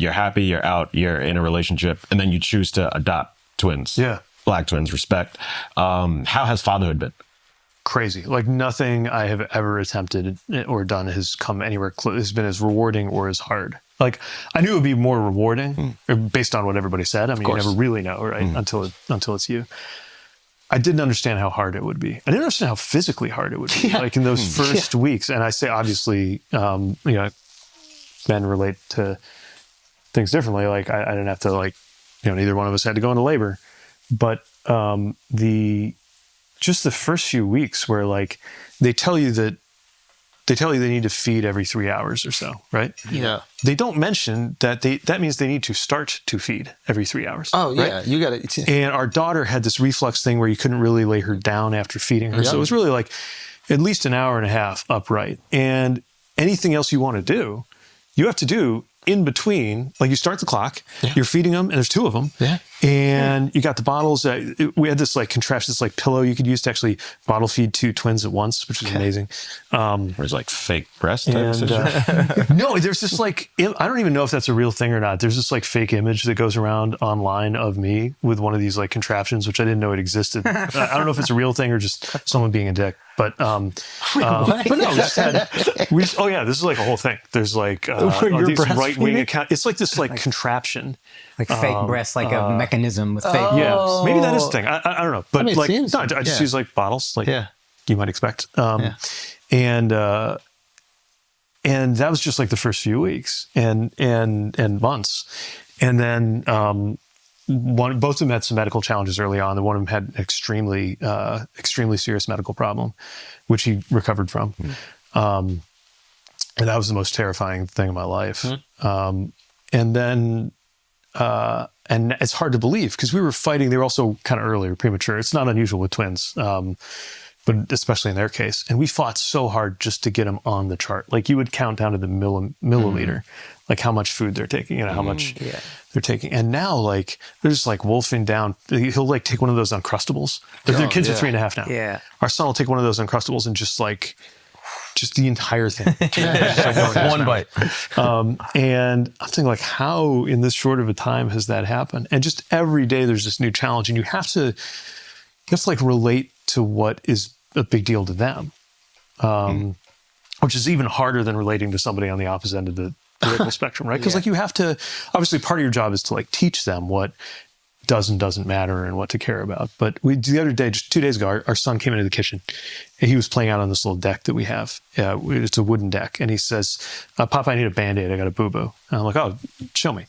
you're happy, you're out, you're in a relationship, and then you choose to adopt twins. Yeah. Black twins, respect. How has fatherhood been? Crazy. Like nothing I have ever attempted or done has come anywhere close. Has been as rewarding or as hard. Like I knew it would be more rewarding based on what everybody said. I mean, you never really know, right? Until it's you. I didn't understand how hard it would be. I didn't understand how physically hard it would be. Like in those first weeks. And I say, obviously, men relate to things differently. Like I didn't have to neither one of us had to go into labor, but just the first few weeks where like they tell you they need to feed every 3 hours or so, right? Yeah. They don't mention that that means they need to start to feed every 3 hours. Oh, right? yeah. You got it. And our daughter had this reflux thing where you couldn't really lay her down after feeding her. So it was really like at least an hour and a half upright. And anything else you want to do, you have to do in between. Like you start the clock, you're feeding them, and there's 2 of them. Yeah. And you got the bottles. We had this like contraption, this like pillow you could use to actually bottle feed 2 twins at once, which was amazing. There's like fake breast type no, there's this like, I don't even know if that's a real thing or not. There's this like fake image that goes around online of me with one of these like contraptions, which I didn't know it existed. I don't know if it's a real thing or just someone being a dick. But no, this is like a whole thing. There's like these right-wing account. It's like this like contraption. Like fake breasts, like a mechanism with fake. Yeah, maybe that is the thing. I don't know, but I mean, I just use like bottles, like you might expect. And that was just like the first few weeks and months, and then both of them had some medical challenges early on. And one of them had an extremely serious medical problem, which he recovered from. And that was the most terrifying thing in my life. And then. And it's hard to believe because we were fighting. They were also kind of early or premature. It's not unusual with twins, but especially in their case. And we fought so hard just to get them on the chart. Like you would count down to the milliliter, like how much food they're taking, how much they're taking. And now like they're just like wolfing down. He'll like take one of those Uncrustables. Their kids are 3.5 now. Yeah. Our son will take one of those Uncrustables and just the entire thing. One bite. And I'm thinking like, how in this short of a time has that happened? And just every day there's this new challenge and you have to like relate to what is a big deal to them. Which is even harder than relating to somebody on the opposite end of the political spectrum, right? Because like you have to, obviously part of your job is to like teach them what does and doesn't matter and what to care about. But the other day, just 2 days ago, our son came into the kitchen and he was playing out on this little deck that we have. It's a wooden deck. And he says, Pop, I need a Band-Aid. I got a boo-boo. And I'm like, oh, show me.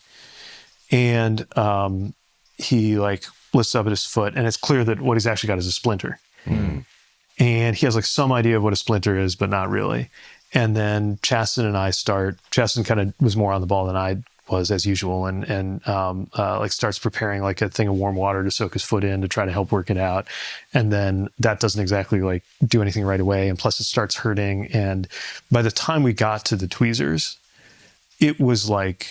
And he like lifts up at his foot and it's clear that what he's actually got is a splinter. And he has like some idea of what a splinter is, but not really. And then Chasten and I Chasten kind of was more on the ball than I was as usual, and like starts preparing like a thing of warm water to soak his foot in to try to help work it out. And then that doesn't exactly like do anything right away. And plus it starts hurting. And by the time we got to the tweezers, it was like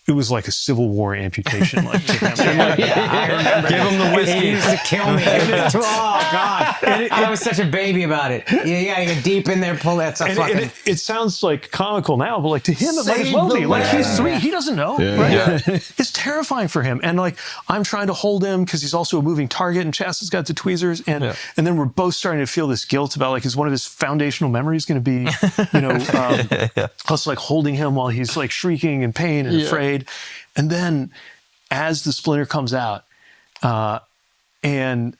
a Civil War amputation. Like to him. Give him the whiskey. He used to kill me. Oh God! I was such a baby about it. You gotta get deep in there, pull that stuff. And it sounds like comical now, but like to him, it might as well be. Like he's 3, he doesn't know. Right? It's terrifying for him. And like I'm trying to hold him because he's also a moving target, and Chasten's got the tweezers, and then we're both starting to feel this guilt about like is one of his foundational memories going to be, us like holding him while he's like shrieking in pain and afraid. And then as the splinter comes out, and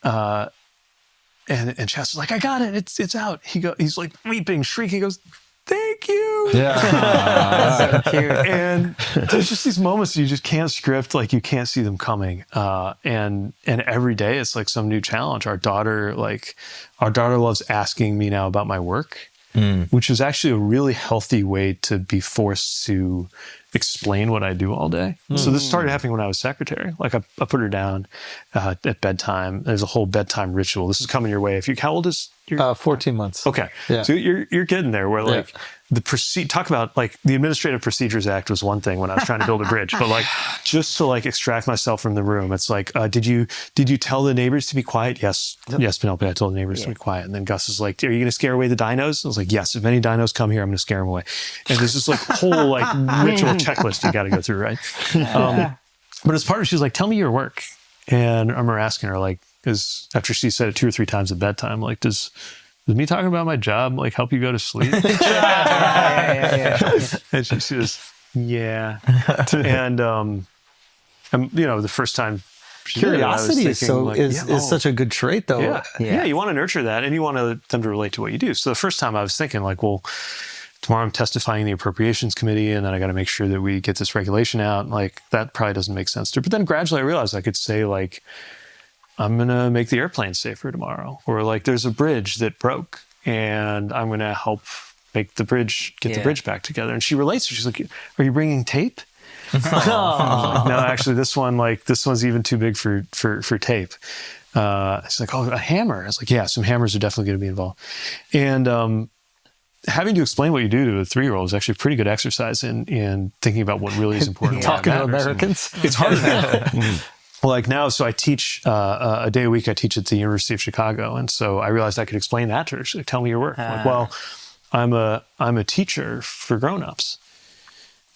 Chasten's like, I got it, it's out. He's like weeping, shrieking, he goes, thank you. So cute. And there's just these moments you just can't script, like you can't see them coming. And every day it's like some new challenge. Our daughter loves asking me now about my work, which is actually a really healthy way to be forced to explain what I do all day. So this started happening when I was secretary. Like I put her down at bedtime. There's a whole bedtime ritual. This is coming your way. How old is your 14 months. Okay. Yeah. So you're getting there where like talk about like the Administrative Procedures Act was one thing when I was trying to build a bridge, but like just to like extract myself from the room, it's like, did you tell the neighbors to be quiet? Yes. Yes, Penelope, I told the neighbors to be quiet. And then Gus is like, are you going to scare away the dinos? I was like, yes, if any dinos come here, I'm going to scare them away. And there's this like whole like ritual checklist you got to go through, right? But as part of it, she was like, tell me your work. And I remember asking her, like, is after she said it 2 or 3 times at bedtime, like, does me talking about my job like help you go to sleep? And she says, yeah. And the first time she did it, I was Curiosity thinking, like, is such a good trait, though. Yeah, you want to nurture that, and you want them to relate to what you do. So the first time I was thinking, like, well, tomorrow I'm testifying in the Appropriations Committee, and then I got to make sure that we get this regulation out. Like, that probably doesn't make sense to her. But then gradually I realized I could say, like, I'm going to make the airplane safer tomorrow. Or, like, there's a bridge that broke, and I'm going to help make the bridge, get the bridge back together. And she relates. She's like, are you bringing tape? Like, no, actually, this one's even too big for tape. It's like, oh, a hammer. I was like, yeah, some hammers are definitely going to be involved. And having to explain what you do to a 3-year-old is actually a pretty good exercise in thinking about what really is important. Talking to Americans. It's hard now. Like now, so I teach a day a week. I teach at the University of Chicago, and so I realized I could explain that to her. She's like, tell me your work. I'm like, well, I'm a teacher for grown-ups.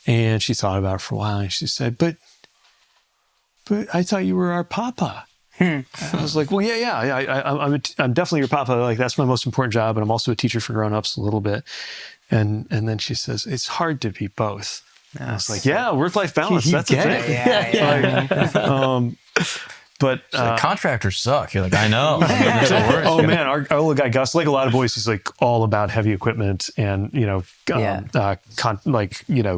And she thought about it for a while, and she said, but I thought you were our papa. I was like, well, I'm definitely your papa. Like, that's my most important job. And I'm also a teacher for grown-ups a little bit. And then she says, it's hard to be both. And I was like, yeah, work-life balance. That's the thing. Yeah. But Like, contractors suck. You're like, I know. oh man, our little guy Gus, like a lot of boys, he's like all about heavy equipment and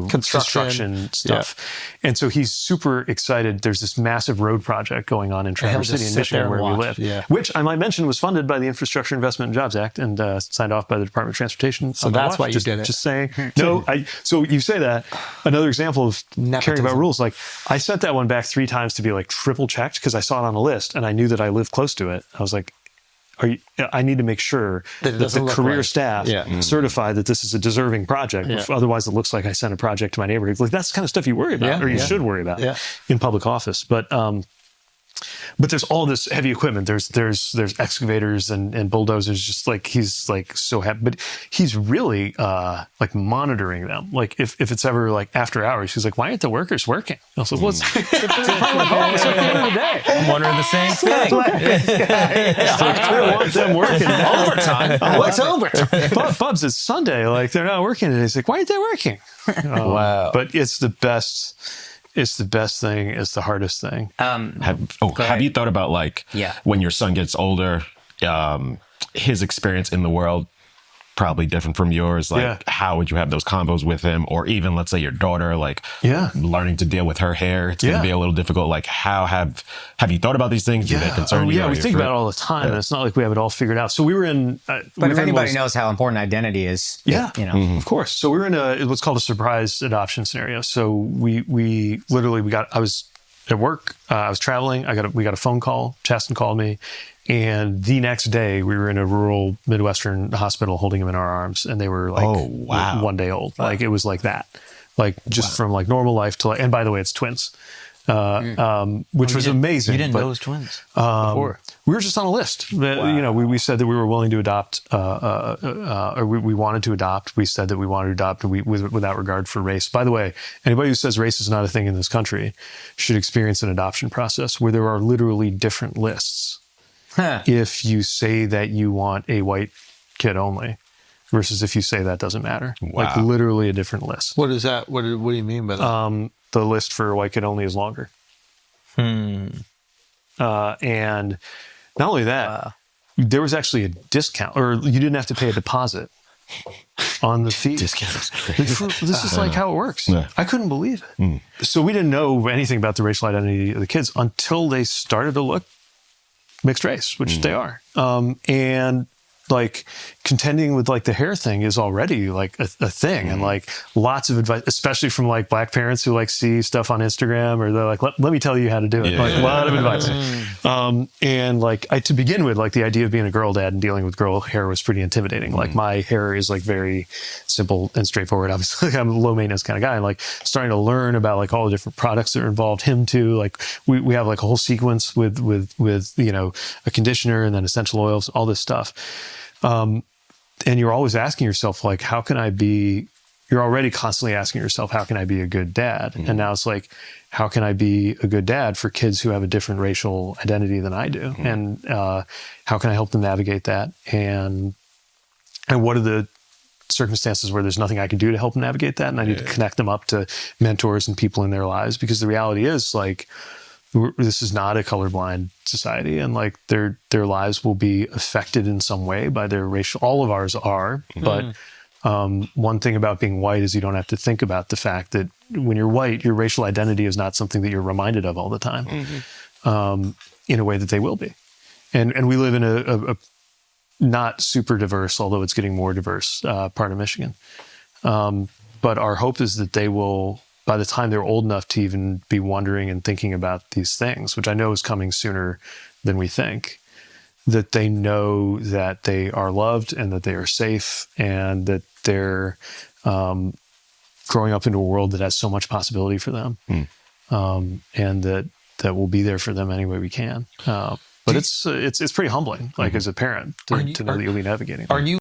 construction stuff. And so he's super excited. There's this massive road project going on in Traverse City in Michigan where we live, which I might mention was funded by the Infrastructure Investment and Jobs Act and signed off by the Department of Transportation. So that's why you did it. Just saying. No, so you say that. Another example of caring about rules. Like, I sent that one back 3 times to be like triple checked because I saw it on a list and I knew that I lived close to it. I was like, I need to make sure that the career staff certify that this is a deserving project. Otherwise, it looks like I sent a project to my neighborhood. Like, that's the kind of stuff you worry about, or you should worry about in public office. But there's all this heavy equipment. There's excavators and bulldozers. Just like, he's like so happy, but he's really like monitoring them. Like, if it's ever like after hours, he's like, why aren't the workers working? I was like, well, it's I'm wondering the same thing. I want them working overtime. What's overtime? Bubs, it's Sunday. Like, they're not working today. He's like, why aren't they working? Wow. But it's the best. It's the best thing. It's the hardest thing. Have you thought about, like, when your son gets older, his experience in the world probably different from yours? Like, how would you have those combos with him? Or even, let's say, your daughter, like, learning to deal with her hair. It's going to be a little difficult. Like, how have you thought about these things? Do they concern you? Yeah, we think about it all the time. And it's not like we have it all figured out. So we were in... but if anybody knows how important identity is, of course. So we were in what's called a surprise adoption scenario. So we literally, I was at work, I was traveling, we got a phone call, Chasten called me, and the next day we were in a rural Midwestern hospital holding him in our arms, and they were like 1 day old. Wow. Like, it was like that. Like, just from like normal life to like, and by the way, it's twins. Which was amazing. You didn't know it was twins before. We were just on a list. We said that we were willing to adopt, or we wanted to adopt. We said that we wanted to adopt without regard for race. By the way, anybody who says race is not a thing in this country should experience an adoption process where there are literally different lists. If you say that you want a white kid only, versus if you say that doesn't matter. Like, literally a different list. What is that? What do you mean by that? The list for white kid only is longer. And not only that, there was actually a discount, or you didn't have to pay a deposit on the fee. Discounts. This is like how it works. I couldn't believe it. So we didn't know anything about the racial identity of the kids until they started to look mixed race, which they are. And like, contending with like the hair thing is already like a thing. And like, lots of advice, especially from like black parents who like see stuff on Instagram, or they're like, let me tell you how to do it. Like, a lot of advice. And like, to begin with, like, the idea of being a girl dad and dealing with girl hair was pretty intimidating. Like, my hair is like very simple and straightforward. Obviously, I'm a low maintenance kind of guy. And like, starting to learn about like all the different products that are involved, him too. Like, we have like a whole sequence with a conditioner and then essential oils, all this stuff. And you're always asking yourself, like, how can I be you're already constantly asking yourself, how can I be a good dad? And now it's like, how can I be a good dad for kids who have a different racial identity than I do? And how can I help them navigate that? And what are the circumstances where there's nothing I can do to help them navigate that? And I need to connect them up to mentors and people in their lives, because the reality is, like, this is not a colorblind society, and like their lives will be affected in some way by their racial. All of ours are, but one thing about being white is you don't have to think about the fact that when you're white, your racial identity is not something that you're reminded of all the time, in a way that they will be. And we live in a not super diverse, although it's getting more diverse, part of Michigan. But our hope is that they will, by the time they're old enough to even be wondering and thinking about these things, which I know is coming sooner than we think, that they know that they are loved and that they are safe, and that they're growing up into a world that has so much possibility for them, and that we'll be there for them any way we can. But it's pretty humbling, like as a parent, to know that you'll be navigating. Are you